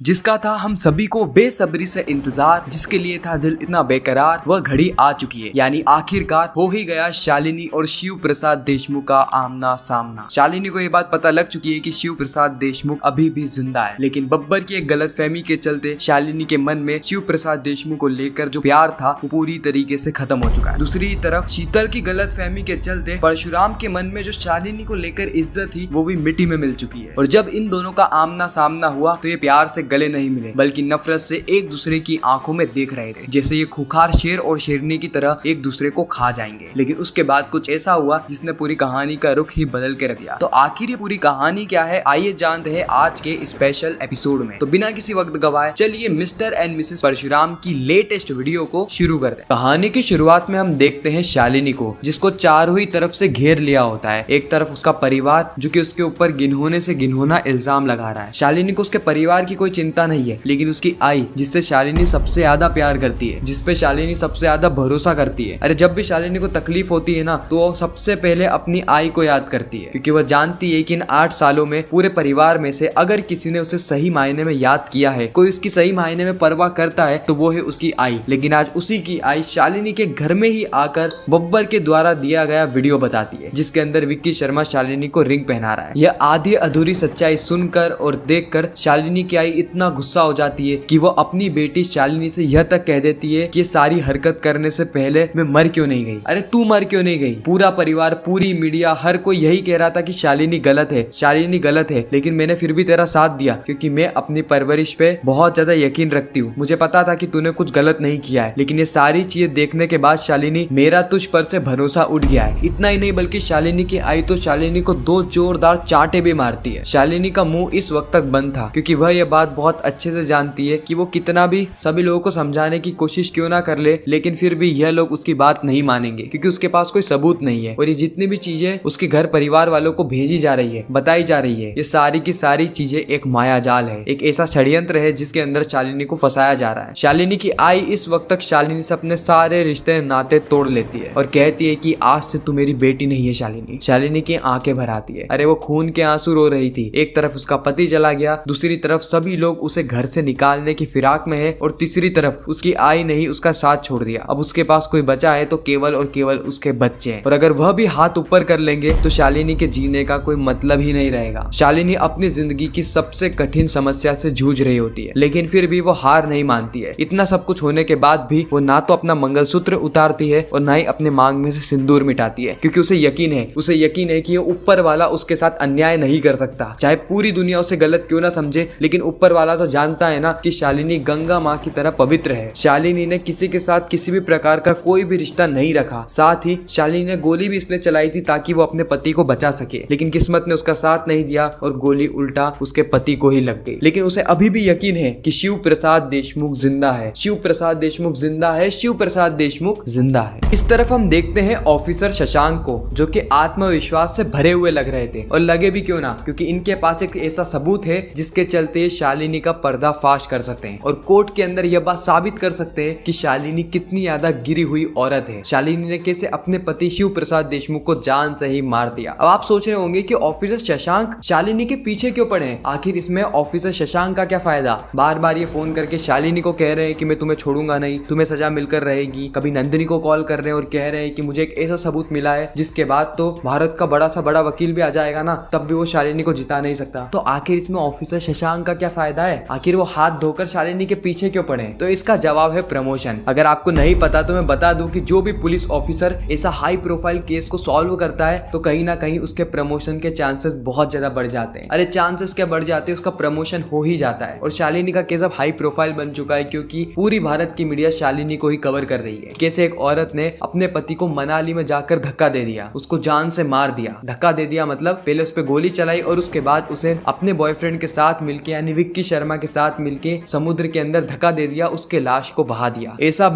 जिसका था हम सभी को बेसब्री से इंतजार, जिसके लिए था दिल इतना बेकरार, वह घड़ी आ चुकी है। यानी आखिरकार हो ही गया शालिनी और शिव प्रसाद देशमुख का आमना सामना। शालिनी को ये बात पता लग चुकी है कि शिव प्रसाद देशमुख अभी भी जिंदा है, लेकिन बब्बर की एक गलतफहमी के चलते शालिनी के मन में शिव प्रसाद देशमुख को लेकर जो प्यार था वो पूरी तरीके से खत्म हो चुका है। दूसरी तरफ शीतल की गलतफहमी के चलते परशुराम के मन में जो शालिनी को लेकर इज्जत थी वो भी मिट्टी में मिल चुकी है। और जब इन दोनों का आमना सामना हुआ तो ये प्यार से गले नहीं मिले, बल्कि नफरत से एक दूसरे की आंखों में देख रहे थे जैसे ये खूंखार शेर और शेरनी की तरह एक दूसरे को खा जाएंगे। लेकिन उसके बाद कुछ ऐसा हुआ जिसने पूरी कहानी का रुख ही बदल के रख दिया। तो आखिर ये पूरी कहानी क्या है, आइए जानते हैं आज के स्पेशल एपिसोड में। तो बिना किसी वक्त गवाए चलिए मिस्टर एंड मिसेस परशुराम की लेटेस्ट वीडियो को शुरू करते हैं। कहानी की शुरुआत में हम देखते हैं शालिनी को, जिसको चारों ही तरफ से घेर लिया होता है। एक तरफ उसका परिवार जो कि उसके ऊपर गिनहोने से गिनहोना इल्जाम लगा रहा है। शालिनी को उसके परिवार की कोई चिंता नहीं है, लेकिन उसकी आई जिससे शालिनी सबसे ज्यादा प्यार करती है, जिसपे शालिनी सबसे ज्यादा भरोसा करती है। अरे जब भी शालिनी को तकलीफ होती है ना तो वो सबसे पहले अपनी आई को याद करती है, क्योंकि वह जानती है कि इन 8 सालों में पूरे परिवार में से अगर किसी ने उसे सही मायने में याद किया है, कोई उसकी सही मायने में परवाह करता है तो वो है उसकी आई। लेकिन आज उसी की आई शालिनी के घर में ही आकर बब्बर के द्वारा दिया गया वीडियो बताती है, जिसके अंदर विक्की शर्मा शालिनी को रिंग पहना रहा है। यह आधी अधूरी सच्चाई सुनकर और देखकर शालिनी की आई इतना गुस्सा हो जाती है कि वो अपनी बेटी शालिनी से यह तक कह देती है कि सारी हरकत करने से पहले मैं मर क्यों नहीं गई। अरे तू मर क्यों नहीं गई? पूरा परिवार, पूरी मीडिया, हर कोई यही कह रहा था कि शालिनी गलत है, शालिनी गलत है, लेकिन मैंने फिर भी तेरा साथ दिया क्योंकि मैं अपनी परवरिश पे बहुत ज्यादा यकीन रखती हूँ। मुझे पता था कि तूने कुछ गलत नहीं किया है, लेकिन ये सारी चीजें देखने के बाद शालिनी मेरा तुझ पर से भरोसा उठ गया है। इतना ही नहीं बल्कि शालिनी की आई तो शालिनी को 2 जोरदार चांटे भी मारती है। शालिनी का मुंह इस वक्त तक बंद था क्योंकि वह यह बात बहुत अच्छे से जानती है कि वो कितना भी सभी लोगों को समझाने की कोशिश क्यों ना कर ले, लेकिन फिर भी यह लोग उसकी बात नहीं मानेंगे क्योंकि उसके पास कोई सबूत नहीं है। और ये जितनी भी चीजें उसके घर परिवार वालों को भेजी जा रही है, बताई जा रही है, ये सारी की सारी चीजें एक माया जाल है, एक ऐसा षड्यंत्र है जिसके अंदर शालिनी को फंसाया जा रहा है। शालिनी की आई इस वक्त तक शालिनी से अपने सारे रिश्ते नाते तोड़ लेती है और कहती है कि आज से तू मेरी बेटी नहीं है शालिनी। शालिनी की आंखें भर आती है। अरे वो खून के आंसू रो रही थी। एक तरफ उसका पति चला गया, दूसरी तरफ सभी लोग उसे घर से निकालने की फिराक में है, और तीसरी तरफ उसकी आई ने ही उसका साथ छोड़ दिया। अब उसके पास कोई बचा है तो केवल और केवल उसके बच्चे हैं, और अगर वह भी हाथ ऊपर कर लेंगे तो शालिनी के जीने का कोई मतलब ही नहीं रहेगा। शालिनी अपनी जिंदगी की सबसे कठिन समस्या से जूझ रही होती है, लेकिन फिर भी वो हार नहीं मानती है। इतना सब कुछ होने के बाद भी वो ना तो अपना मंगलसूत्र उतारती है और ना ही अपने मांग में से सिंदूर मिटाती है, क्योंकि उसे यकीन है कि ये ऊपर वाला उसके साथ अन्याय नहीं कर सकता। चाहे पूरी दुनिया उसे गलत क्यों ना समझे, लेकिन ऊपर वाला तो जानता है ना कि शालिनी गंगा माँ की तरह पवित्र है। शालिनी ने किसी के साथ किसी भी प्रकार का कोई भी रिश्ता नहीं रखा। साथ ही शालिनी ने गोली भी इसलिए चलाई थी ताकि वो अपने पति को बचा सके, लेकिन किस्मत ने उसका साथ नहीं दिया और गोली उल्टा उसके पति को ही लग गई। लेकिन उसे अभी भी यकीन है कि शिव प्रसाद देशमुख जिंदा है, शिव प्रसाद देशमुख जिंदा है, शिव प्रसाद देशमुख जिंदा है। इस तरफ हम देखते हैं ऑफिसर शशांक को, जो कि आत्मविश्वास से भरे हुए लग रहे थे, और लगे भी क्यों ना, क्योंकि इनके पास एक ऐसा सबूत है जिसके चलते शालिनी का पर्दाफाश कर सकते हैं और कोर्ट के अंदर यह बात साबित कर सकते हैं कि शालिनी कितनी ज्यादा गिरी हुई औरत है। शालिनी ने कैसे अपने पति शिव प्रसाद देशमुख को जान से ही मार दिया। अब आप सोच रहे होंगे कि ऑफिसर शशांक शालिनी के पीछे क्यों पड़े हैं? आखिर इसमें ऑफिसर शशांक का क्या फायदा? बार बार ये फोन करके शालिनी को कह रहे हैं कि मैं तुम्हें छोड़ूंगा नहीं, तुम्हें सजा मिलकर रहेगी। कभी नंदिनी को कॉल कर रहे हैं और कह रहे हैं कि मुझे एक ऐसा सबूत मिला है जिसके बाद तो भारत का बड़ा सा बड़ा वकील भी आ जाएगा ना, तब भी वो शालिनी को जिता नहीं सकता। तो आखिर इसमें ऑफिसर शशांक का क्या फायदा है? आखिर वो हाथ धोकर शालिनी के पीछे क्यों पड़े? तो इसका जवाब है प्रमोशन। अगर आपको नहीं पता तो मैं बता दूं कि जो भी पुलिस ऑफिसर ऐसा हाई प्रोफाइल केस को सॉल्व करता है तो कहीं ना कहीं उसके प्रमोशन के चांसेस बहुत ज्यादा बढ़ जाते हैं। अरे चांसेस क्या बढ़ जाते हैं, उसका प्रमोशन हो ही जाता है। और शालिनी का केस अब हाई प्रोफाइल बन चुका है क्योंकि पूरी भारत की मीडिया शालिनी को ही कवर कर रही है। कैसे एक औरत ने अपने पति को मनाली में जाकर धक्का दे दिया, उसको जान से मार दिया। धक्का दे दिया मतलब पहले उस पर गोली चलाई और उसके बाद उसे अपने बॉयफ्रेंड के साथ मिलके यानी विक्की शर्मा के साथ मिलके समुद्र के अंदर धक्का दे दिया, उसके लाश को बहा दिया। ऐसा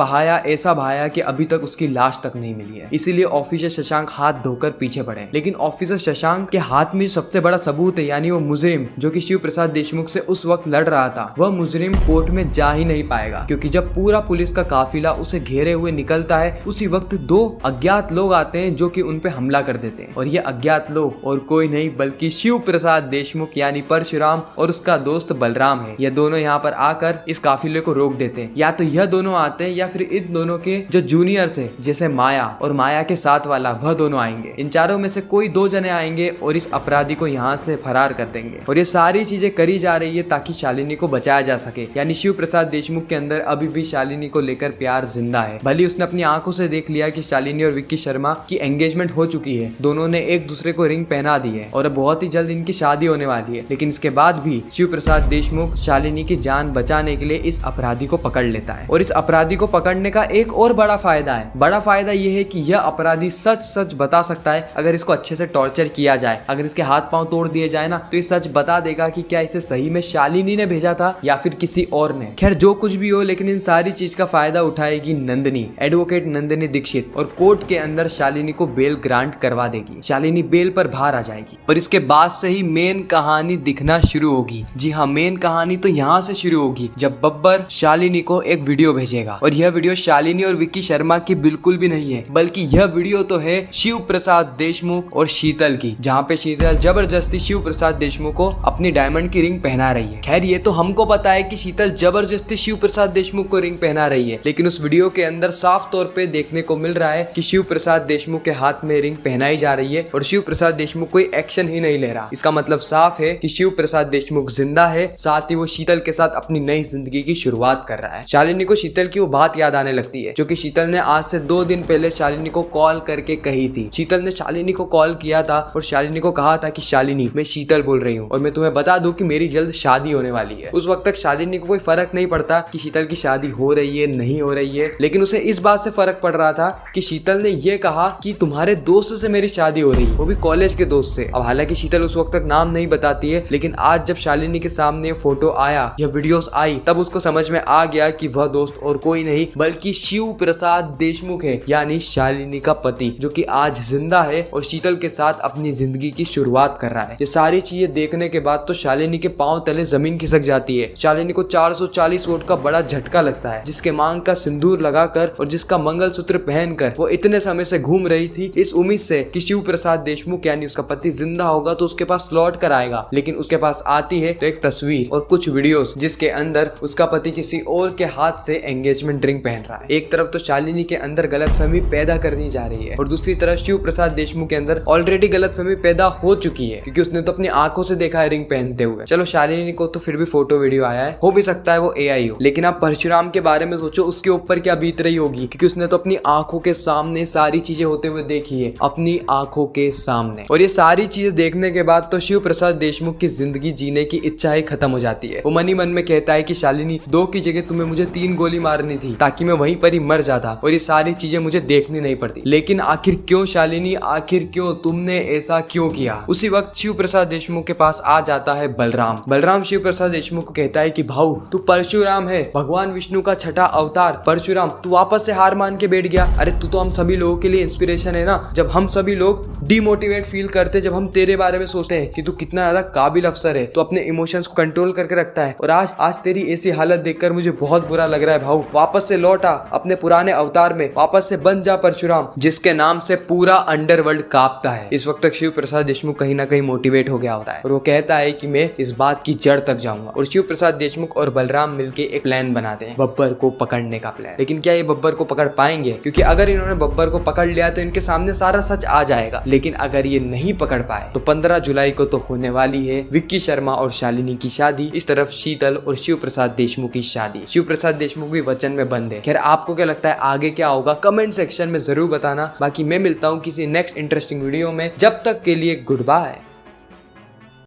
बहाया कि अभी तक उसकी लाश तक नहीं मिली है। इसीलिए ऑफिसर शशांक हाथ धोकर पीछे पड़े। लेकिन ऑफिसर शशांक के हाथ में सबसे बड़ा सबूत है, यानी वो मुजरिम जो कि शिव प्रसाद देशमुख से उस वक्त लड़ रहा था, वह मुजरिम कोर्ट में जा ही नहीं पाएगा, क्योंकि जब पूरा पुलिस का काफिला उसे घेरे हुए निकलता है उसी वक्त 2 अज्ञात लोग आते हैं जो कि उन पे हमला कर देते हैं। और ये अज्ञात लोग और कोई नहीं बल्कि शिव प्रसाद देशमुख यानी परशुराम और उसका दोस्त बलराम बलराम है, ये दोनों यहाँ पर आकर इस काफिले को रोक देते हैं। या तो यह दोनों आते हैं या फिर इन दोनों के जो जूनियर्स है जैसे माया और माया के साथ वाला वह दोनों आएंगे। इन चारों में से कोई 2 जने आएंगे और इस अपराधी को यहाँ से फरार कर देंगे। और ये सारी चीजें करी जा रही है ताकि शालिनी को बचाया जा सके। यानी शिव प्रसाद देशमुख के अंदर अभी भी शालिनी को लेकर प्यार जिंदा है। भले उसने अपनी आंखों से देख लिया कि शालिनी और विक्की शर्मा की एंगेजमेंट हो चुकी है, दोनों ने एक दूसरे को रिंग पहना दी है और अब बहुत ही जल्द इनकी शादी होने वाली है। लेकिन इसके बाद भी शिव प्रसाद देशमुख शालिनी की जान बचाने के लिए इस अपराधी को पकड़ लेता है। और इस अपराधी को पकड़ने का एक और बड़ा फायदा है। बड़ा फायदा यह है कि यह अपराधी सच सच बता सकता है। अगर इसको अच्छे से टॉर्चर किया जाए, अगर इसके हाथ पांव तोड़ दिए जाए ना, तो ये सच बता देगा कि क्या इसे सही में शालिनी ने भेजा था या फिर किसी और ने। खैर जो कुछ भी हो, लेकिन इन सारी चीज का फायदा उठाएगी नंदिनी, एडवोकेट नंदिनी दीक्षित, और कोर्ट के अंदर शालिनी को बेल ग्रांट करवा देगी। शालिनी बेल पर बाहर आ जाएगी और इसके बाद से ही मेन कहानी दिखना शुरू होगी। जी हाँ, मेन कहानी तो यहाँ से शुरू होगी जब बब्बर शालिनी को एक वीडियो भेजेगा। और यह वीडियो शालिनी और विक्की शर्मा की बिल्कुल भी नहीं है, बल्कि यह वीडियो तो है शिव प्रसाद देशमुख और शीतल की, जहाँ पे शीतल जबरदस्ती शिव प्रसाद देशमुख को अपनी डायमंड की रिंग पहना रही है। खैर ये तो हमको पता है कि शीतल जबरदस्ती शिव प्रसाद देशमुख को रिंग पहना रही है, लेकिन उस वीडियो के अंदर साफ तौर पे देखने को मिल रहा है कि शिव प्रसाद देशमुख के हाथ में रिंग पहनाई जा रही है और शिव प्रसाद देशमुख कोई एक्शन ही नहीं ले रहा। इसका मतलब साफ है कि शिव प्रसाद देशमुख जिंदा है, साथ ही वो शीतल के साथ अपनी नई जिंदगी की शुरुआत कर रहा है। शालिनी को शीतल की वो बात याद आने लगती है जो कि शीतल ने आज से 2 दिन पहले शालिनी को कॉल करके कही थी। शीतल ने शालिनी को कॉल किया था और शालिनी को कहा था कि शालिनी, मैं शीतल बोल रही हूँ और मैं तुम्हें बता दूं कि मेरी जल्द शादी होने वाली है। उस वक्त तक शालिनी को कोई फर्क नहीं पड़ता कि शीतल की शादी हो रही है नहीं हो रही है, लेकिन उसे इस बात से फर्क पड़ रहा था कि शीतल ने यह कहा कि तुम्हारे दोस्त से मेरी शादी हो रही है, वो भी कॉलेज के दोस्त से। अब हालांकि शीतल उस वक्त तक नाम नहीं बताती है, लेकिन आज जब शालिनी के सामने फोटो आया या वीडियोस आई, तब उसको समझ में आ गया कि वह दोस्त और कोई नहीं बल्कि शिव प्रसाद देशमुख है, यानी शालिनी का पति, जो कि आज जिंदा है और शीतल के साथ अपनी जिंदगी की शुरुआत कर रहा है। ये सारी चीजें देखने के बाद तो शालिनी के पांव तले जमीन खिसक जाती है। शालिनी को 440 वोट का बड़ा झटका लगता है। जिसके मांग का सिंदूर लगाकर और जिसका मंगलसूत्र पहनकर वो इतने समय से घूम रही थी इस उम्मीद से कि शिव प्रसाद देशमुख यानी उसका पति जिंदा होगा तो उसके पास लौट कर आएगा, लेकिन उसके पास आती है तो एक तस्वीर और कुछ वीडियोस जिसके अंदर उसका पति किसी और के हाथ से एंगेजमेंट रिंग पहन रहा है। एक तरफ तो शालिनी के अंदर गलतफहमी पैदा कर दी जा रही है और दूसरी तरफ शिव प्रसाद देशमुख के अंदर ऑलरेडी गलतफहमी पैदा हो चुकी है, क्योंकि उसने तो अपनी आंखों से देखा है रिंग पहनते हुए। चलो शालिनी को तो फिर भी फोटो वीडियो आया है, हो भी सकता है वो AI हो, लेकिन आप परशुराम के बारे में सोचो, उसके ऊपर क्या बीत रही होगी, क्योंकि उसने तो अपनी आंखों के सामने सारी चीजें होते हुए देखी है, अपनी आंखों के सामने। और ये सारी चीजें देखने के बाद तो शिव प्रसाद देशमुख की जिंदगी जीने की इच्छा ही खत्म हो जाती है। वो मन ही मन में कहता है कि शालिनी, 2 की जगह तुम्हें मुझे 3 गोली मारनी थी ताकि मैं वहीं पर ही मर जाता और ये सारी चीजें मुझे देखनी नहीं पड़ती। लेकिन आखिर क्यों शालिनी, आखिर क्यों, तुमने ऐसा क्यों किया? उसी वक्त शिव प्रसाद देशमुख के पास आ जाता है बलराम। बलराम शिव प्रसाद देशमुख को कहता है कि भाऊ, तू परशुराम है, भगवान विष्णु का 6ठा अवतार। परशुराम, तू वापस से हार मान के बैठ गया। अरे तू तो हम सभी लोगों के लिए इंस्पिरेशन है ना। जब हम सभी लोग डिमोटिवेट फील करते, जब हम तेरे बारे में सोचते हैं कि तू कितना ज्यादा काबिल अफसर है, तो अपने इमोशंस को कंट्रोल करके रखता है, और आज तेरी ऐसी हालत देखकर मुझे बहुत बुरा लग रहा है भाऊ। वापस से लौटा अपने पुराने अवतार में, वापस से बन जा परशुराम, जिसके नाम से पूरा अंडरवर्ल्ड कांपता है। इस वक्त तक शिव प्रसाद देशमुख कहीं ना कहीं मोटिवेट हो गया होता है और वो कहता है कि मैं इस बात की जड़ तक जाऊंगा। और शिव प्रसाद देशमुख और बलराम मिलके एक प्लान बनाते हैं, बब्बर को पकड़ने का प्लान। लेकिन क्या ये बब्बर को पकड़ पाएंगे? क्योंकि अगर इन्होंने बब्बर को पकड़ लिया तो इनके सामने सारा सच आ जाएगा, लेकिन अगर ये नहीं पकड़ पाए तो 15 जुलाई को तो होने वाली है विक्की शर्मा और शालिनी की शादी। इस तरफ शीतल और शिव प्रसाद देशमुख की शादी। शिव प्रसाद देशमुख भी वचन में बंद है। खैर आपको क्या लगता है आगे क्या होगा, कमेंट सेक्शन में जरूर बताना। बाकी मैं मिलता हूँ किसी नेक्स्ट इंटरेस्टिंग वीडियो में, जब तक के लिए गुड बाय।